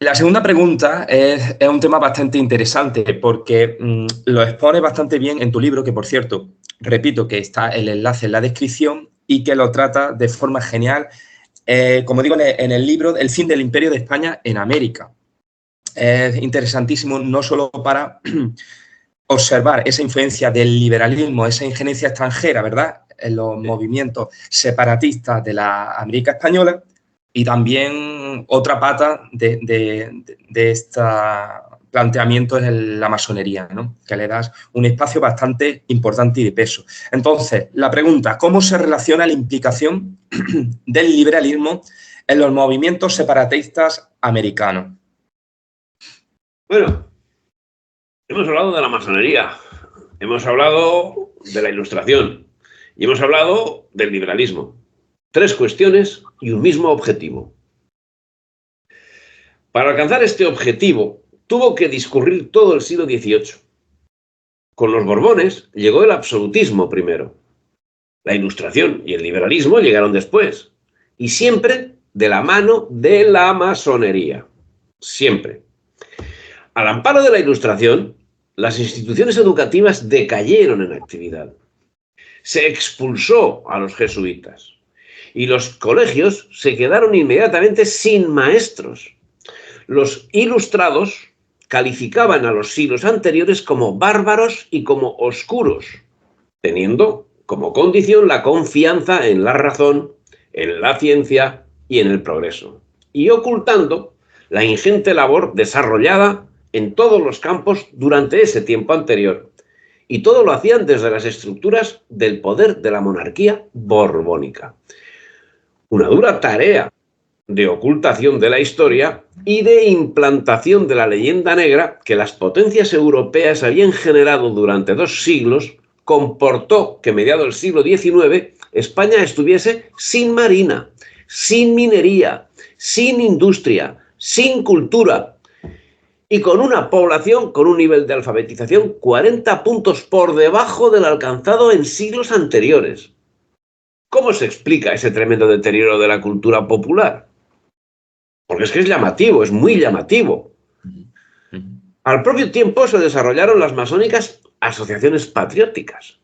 La segunda pregunta es un tema bastante interesante porque lo expones bastante bien en tu libro, que por cierto, repito que está el enlace en la descripción y que lo trata de forma genial, como digo en el libro, El fin del imperio de España en América. Es interesantísimo no solo para observar esa influencia del liberalismo, esa injerencia extranjera, ¿verdad?, en los movimientos separatistas de la América española, y también otra pata de este planteamiento es la masonería, ¿no?, que le das un espacio bastante importante y de peso. Entonces, la pregunta, ¿cómo se relaciona la implicación del liberalismo en los movimientos separatistas americanos? Bueno, hemos hablado de la masonería, hemos hablado de la Ilustración y hemos hablado del liberalismo. 3 cuestiones y un mismo objetivo. Para alcanzar este objetivo, tuvo que discurrir todo el siglo XVIII. Con los Borbones llegó el absolutismo primero. La Ilustración y el liberalismo llegaron después. Y siempre de la mano de la masonería. Siempre. Al amparo de la Ilustración, las instituciones educativas decayeron en actividad. Se expulsó a los jesuitas. Y los colegios se quedaron inmediatamente sin maestros. Los ilustrados calificaban a los siglos anteriores como bárbaros y como oscuros, teniendo como condición la confianza en la razón, en la ciencia y en el progreso, y ocultando la ingente labor desarrollada en todos los campos durante ese tiempo anterior. Y todo lo hacían desde las estructuras del poder de la monarquía borbónica. Una dura tarea de ocultación de la historia y de implantación de la leyenda negra que las potencias europeas habían generado durante 2 siglos, comportó que mediado el siglo XIX España estuviese sin marina, sin minería, sin industria, sin cultura y con una población con un nivel de alfabetización 40 puntos por debajo del alcanzado en siglos anteriores. ¿Cómo se explica ese tremendo deterioro de la cultura popular? Porque es que es llamativo, es muy llamativo. Al propio tiempo se desarrollaron las masónicas asociaciones patrióticas,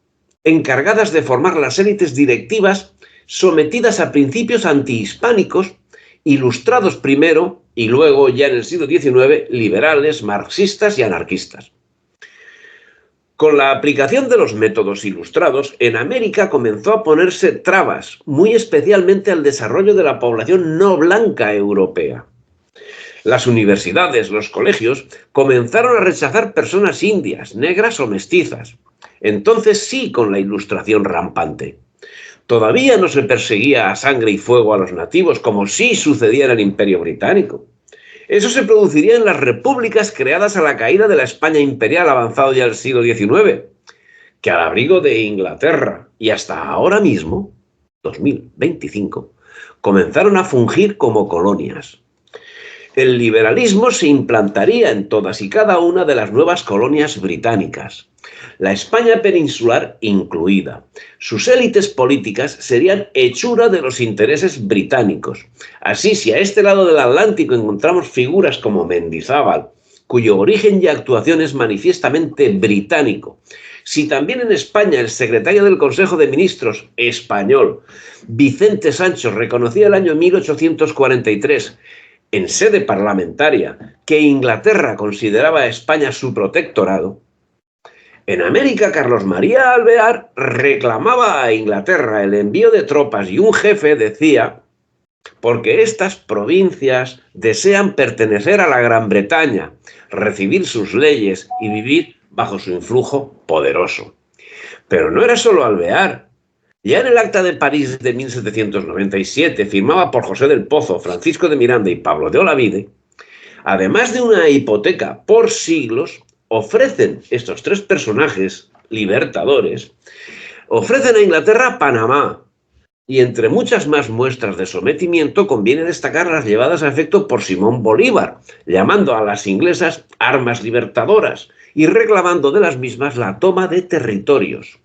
encargadas de formar las élites directivas sometidas a principios antihispánicos, ilustrados primero y luego, ya en el siglo XIX, liberales, marxistas y anarquistas. Con la aplicación de los métodos ilustrados, en América comenzó a ponerse trabas, muy especialmente al desarrollo de la población no blanca europea. Las universidades, los colegios, comenzaron a rechazar personas indias, negras o mestizas. Entonces sí, con la Ilustración rampante. Todavía no se perseguía a sangre y fuego a los nativos, como sí sucedía en el Imperio Británico. Eso se produciría en las repúblicas creadas a la caída de la España imperial avanzado ya el siglo XIX, que al abrigo de Inglaterra y hasta ahora mismo, 2025, comenzaron a fungir como colonias. El liberalismo se implantaría en todas y cada una de las nuevas colonias británicas, la España peninsular incluida. Sus élites políticas serían hechura de los intereses británicos. Así, si a este lado del Atlántico encontramos figuras como Mendizábal, cuyo origen y actuación es manifiestamente británico, si también en España el secretario del Consejo de Ministros español, Vicente Sancho, reconocía el año 1843, en sede parlamentaria, que Inglaterra consideraba a España su protectorado, en América Carlos María Alvear reclamaba a Inglaterra el envío de tropas y un jefe decía, porque estas provincias desean pertenecer a la Gran Bretaña, recibir sus leyes y vivir bajo su influjo poderoso. Pero no era solo Alvear. Ya en el Acta de París de 1797, firmada por José del Pozo, Francisco de Miranda y Pablo de Olavide, además de una hipoteca por siglos, ofrecen estos 3 personajes libertadores, ofrecen a Inglaterra Panamá, y entre muchas más muestras de sometimiento conviene destacar las llevadas a efecto por Simón Bolívar, llamando a las inglesas armas libertadoras y reclamando de las mismas la toma de territorios.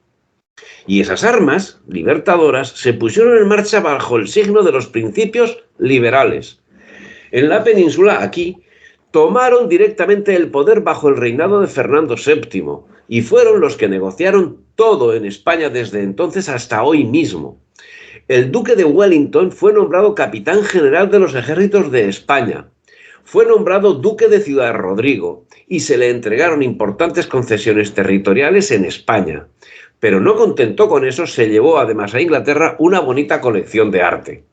Y esas armas libertadoras se pusieron en marcha bajo el signo de los principios liberales. En la península, aquí, tomaron directamente el poder bajo el reinado de Fernando VII y fueron los que negociaron todo en España desde entonces hasta hoy mismo. El duque de Wellington fue nombrado capitán general de los ejércitos de España. Fue nombrado duque de Ciudad Rodrigo y se le entregaron importantes concesiones territoriales en España. Pero no contento con eso, se llevó además a Inglaterra una bonita colección de arte,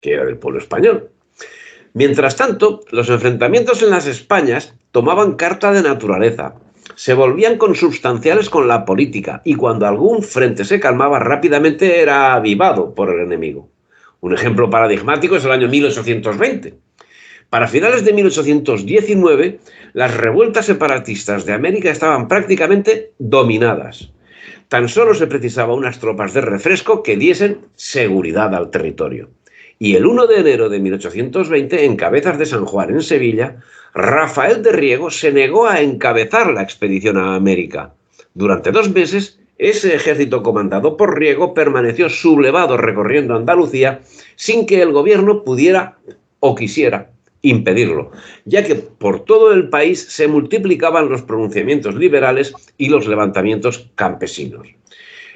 que era del pueblo español. Mientras tanto, los enfrentamientos en las Españas tomaban carta de naturaleza, se volvían consubstanciales con la política y cuando algún frente se calmaba rápidamente era avivado por el enemigo. Un ejemplo paradigmático es el año 1820. Para finales de 1819, las revueltas separatistas de América estaban prácticamente dominadas. Tan solo se precisaba unas tropas de refresco que diesen seguridad al territorio. Y el 1 de enero de 1820, en Cabezas de San Juan, en Sevilla, Rafael de Riego se negó a encabezar la expedición a América. Durante 2 meses, ese ejército comandado por Riego permaneció sublevado recorriendo Andalucía sin que el gobierno pudiera o quisiera impedirlo, ya que por todo el país se multiplicaban los pronunciamientos liberales y los levantamientos campesinos.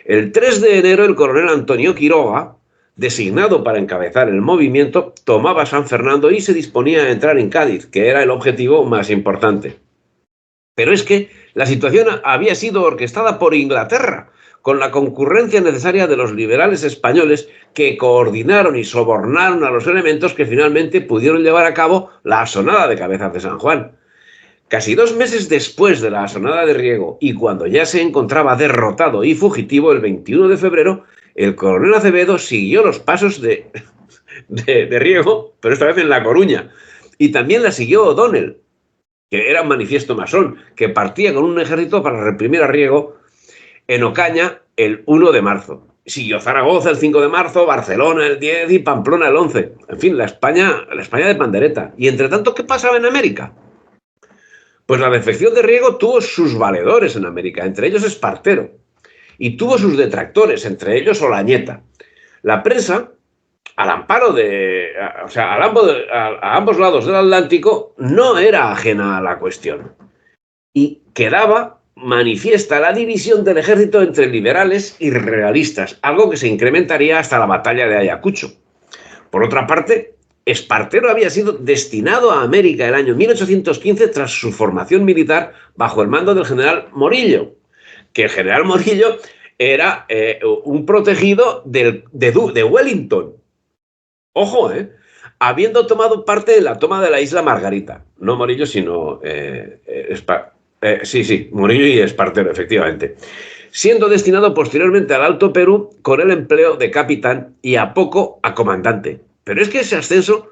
El 3 de enero, el coronel Antonio Quiroga, designado para encabezar el movimiento, tomaba San Fernando y se disponía a entrar en Cádiz, que era el objetivo más importante. Pero es que la situación había sido orquestada por Inglaterra, con la concurrencia necesaria de los liberales españoles que coordinaron y sobornaron a los elementos que finalmente pudieron llevar a cabo la asonada de Cabezas de San Juan. Casi 2 meses después de la asonada de Riego y cuando ya se encontraba derrotado y fugitivo, el 21 de febrero, el coronel Acevedo siguió los pasos de Riego, pero esta vez en La Coruña. Y también la siguió O'Donnell, que era un manifiesto masón, que partía con un ejército para reprimir a Riego en Ocaña el 1 de marzo. Siguió Zaragoza el 5 de marzo, Barcelona el 10 y Pamplona el 11. En fin, la España de pandereta. Y entre tanto, ¿qué pasaba en América? Pues la defección de Riego tuvo sus valedores en América, entre ellos Espartero, y tuvo sus detractores, entre ellos Olañeta. La prensa, al amparo a ambos lados del Atlántico, no era ajena a la cuestión. Y quedaba manifiesta la división del ejército entre liberales y realistas, algo que se incrementaría hasta la batalla de Ayacucho. Por otra parte, Espartero había sido destinado a América el año 1815 tras su formación militar bajo el mando del general Morillo, que el general Morillo era un protegido de Wellington. Ojo, habiendo tomado parte en la toma de la isla Margarita. No Morillo, sino Morillo y Espartero, efectivamente. Siendo destinado posteriormente al Alto Perú con el empleo de capitán y a poco a comandante. Pero es que ese ascenso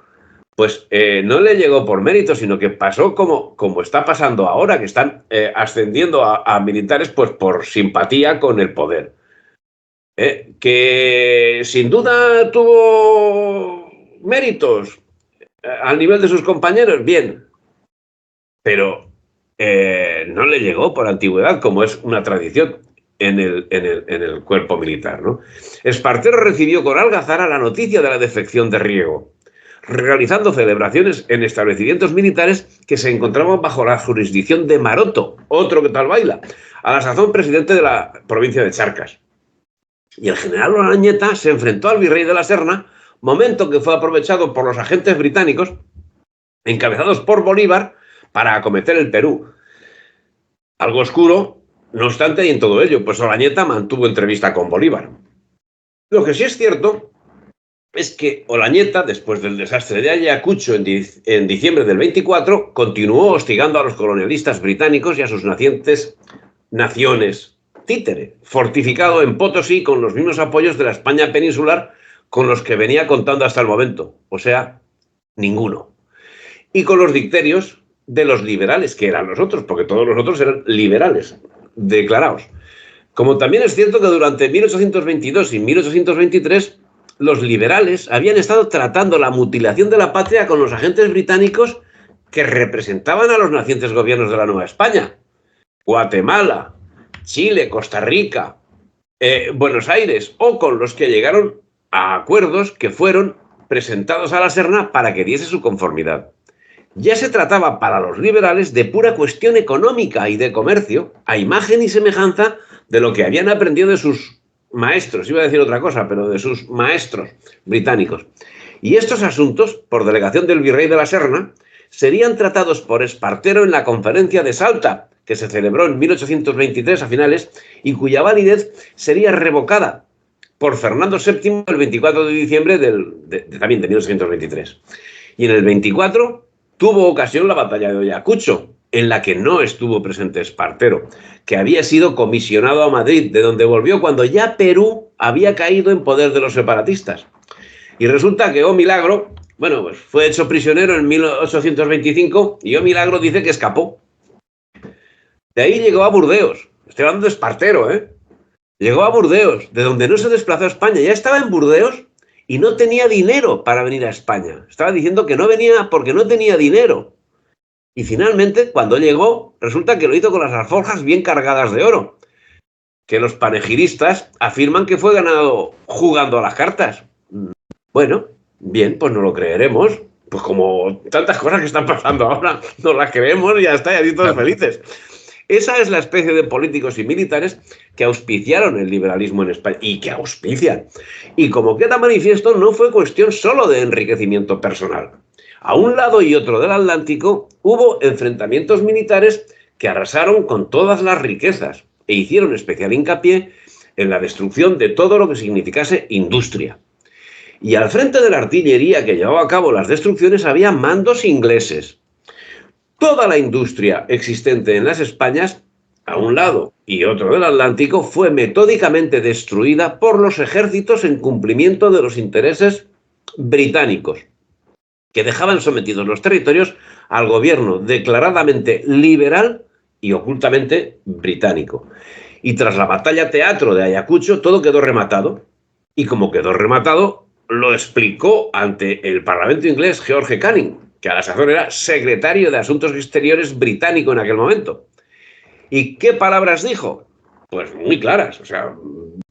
pues no le llegó por mérito, sino que pasó como está pasando ahora, que están ascendiendo a militares pues por simpatía con el poder. Que sin duda tuvo méritos al nivel de sus compañeros, bien, pero no le llegó por antigüedad, como es una tradición en el cuerpo militar, ¿no? Espartero recibió con algazara la noticia de la defección de Riego, realizando celebraciones en establecimientos militares que se encontraban bajo la jurisdicción de Maroto, otro que tal baila, a la sazón presidente de la provincia de Charcas. Y el general Olañeta se enfrentó al virrey de la Serna, momento que fue aprovechado por los agentes británicos, encabezados por Bolívar, para acometer el Perú. Algo oscuro, no obstante, y en todo ello, pues Olañeta mantuvo entrevista con Bolívar. Lo que sí es cierto es que Olañeta, después del desastre de Ayacucho en diciembre del 24, continuó hostigando a los colonialistas británicos y a sus nacientes naciones títere, fortificado en Potosí con los mismos apoyos de la España peninsular con los que venía contando hasta el momento, o sea, ninguno. Y con los dicterios de los liberales, que eran los otros, porque todos los otros eran liberales, declarados. Como también es cierto que durante 1822 y 1823 los liberales habían estado tratando la mutilación de la patria con los agentes británicos que representaban a los nacientes gobiernos de la Nueva España. Guatemala, Chile, Costa Rica, Buenos Aires, o con los que llegaron a acuerdos que fueron presentados a la Serna para que diese su conformidad. Ya se trataba para los liberales de pura cuestión económica y de comercio, a imagen y semejanza de lo que habían aprendido de sus maestros, iba a decir otra cosa, pero de sus maestros británicos. Y estos asuntos, por delegación del virrey de la Serna, serían tratados por Espartero en la conferencia de Salta, que se celebró en 1823 a finales, y cuya validez sería revocada por Fernando VII el 24 de diciembre también de 1823. Y en el 24 tuvo ocasión la batalla de Ayacucho, en la que no estuvo presente Espartero, que había sido comisionado a Madrid, de donde volvió cuando ya Perú había caído en poder de los separatistas. Y resulta que, oh milagro, bueno, pues fue hecho prisionero en 1825 y, oh milagro, dice que escapó. De ahí llegó a Burdeos. Estoy hablando de Espartero, ¿eh? Llegó a Burdeos, de donde no se desplazó a España. Ya estaba en Burdeos y no tenía dinero para venir a España. Estaba diciendo que no venía porque no tenía dinero. Y finalmente, cuando llegó, resulta que lo hizo con las alforjas bien cargadas de oro, que los panegiristas afirman que fue ganado jugando a las cartas. Bueno, bien, pues no lo creeremos. Pues como tantas cosas que están pasando ahora, no las creemos y ya está, y así todos felices. Esa es la especie de políticos y militares que auspiciaron el liberalismo en España y que auspician. Y como queda manifiesto, no fue cuestión solo de enriquecimiento personal. A un lado y otro del Atlántico hubo enfrentamientos militares que arrasaron con todas las riquezas e hicieron especial hincapié en la destrucción de todo lo que significase industria. Y al frente de la artillería que llevaba a cabo las destrucciones había mandos ingleses. Toda la industria existente en las Españas, a un lado y otro del Atlántico, fue metódicamente destruida por los ejércitos en cumplimiento de los intereses británicos, que dejaban sometidos los territorios al gobierno declaradamente liberal y ocultamente británico. Y tras la batalla teatro de Ayacucho, todo quedó rematado. Y como quedó rematado, lo explicó ante el Parlamento inglés George Canning, que a la sazón era secretario de Asuntos Exteriores británico en aquel momento. ¿Y qué palabras dijo? Pues muy claras, o sea,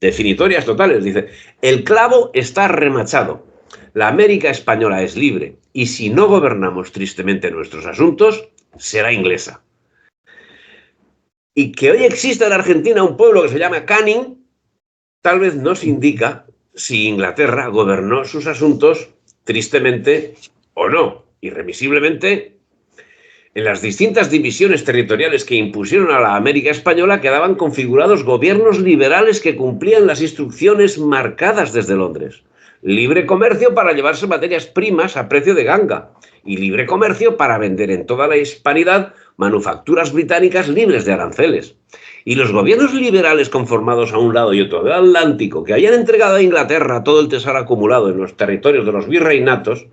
definitorias totales. Dice, el clavo está remachado. La América española es libre y si no gobernamos tristemente nuestros asuntos, será inglesa. Y que hoy exista en Argentina un pueblo que se llama Canning, tal vez nos indica si Inglaterra gobernó sus asuntos tristemente o no, irremisiblemente. En las distintas divisiones territoriales que impusieron a la América española quedaban configurados gobiernos liberales que cumplían las instrucciones marcadas desde Londres. Libre comercio para llevarse materias primas a precio de ganga y libre comercio para vender en toda la hispanidad manufacturas británicas libres de aranceles. Y los gobiernos liberales conformados a un lado y otro del Atlántico, que habían entregado a Inglaterra todo el tesoro acumulado en los territorios de los virreinatos,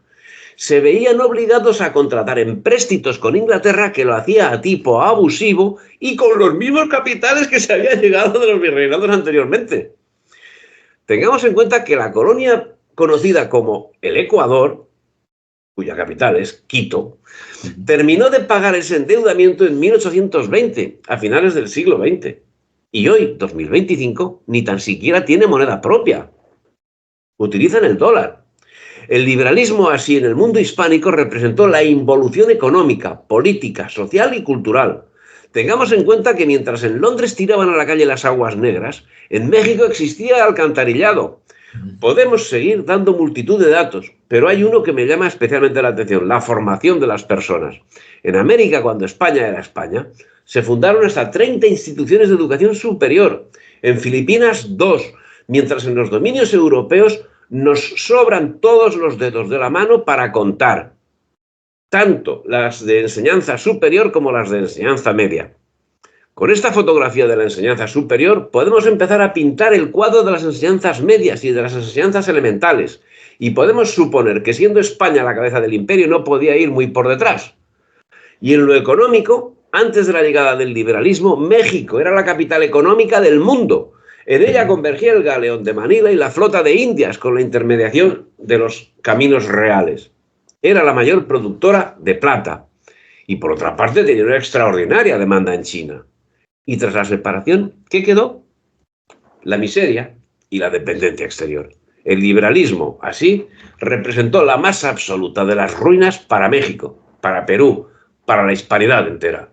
se veían obligados a contratar empréstitos con Inglaterra que lo hacía a tipo abusivo y con los mismos capitales que se habían llegado de los virreinatos anteriormente. Tengamos en cuenta que la colonia conocida como el Ecuador, cuya capital es Quito, terminó de pagar ese endeudamiento en 1820, a finales del siglo XX. Y hoy, 2025, ni tan siquiera tiene moneda propia. Utilizan el dólar. El liberalismo así en el mundo hispánico representó la involución económica, política, social y cultural. Tengamos en cuenta que mientras en Londres tiraban a la calle las aguas negras, en México existía alcantarillado. Podemos seguir dando multitud de datos, pero hay uno que me llama especialmente la atención, la formación de las personas. En América, cuando España era España, se fundaron hasta 30 instituciones de educación superior. En Filipinas, 2, mientras en los dominios europeos nos sobran todos los dedos de la mano para contar, tanto las de enseñanza superior como las de enseñanza media. Con esta fotografía de la enseñanza superior podemos empezar a pintar el cuadro de las enseñanzas medias y de las enseñanzas elementales, y podemos suponer que siendo España la cabeza del imperio no podía ir muy por detrás. Y en lo económico, antes de la llegada del liberalismo, México era la capital económica del mundo. En ella convergía el galeón de Manila y la flota de Indias con la intermediación de los caminos reales. Era la mayor productora de plata y por otra parte tenía una extraordinaria demanda en China. Y tras la separación, ¿qué quedó? La miseria y la dependencia exterior. El liberalismo, así, representó la más absoluta de las ruinas para México, para Perú, para la hispanidad entera.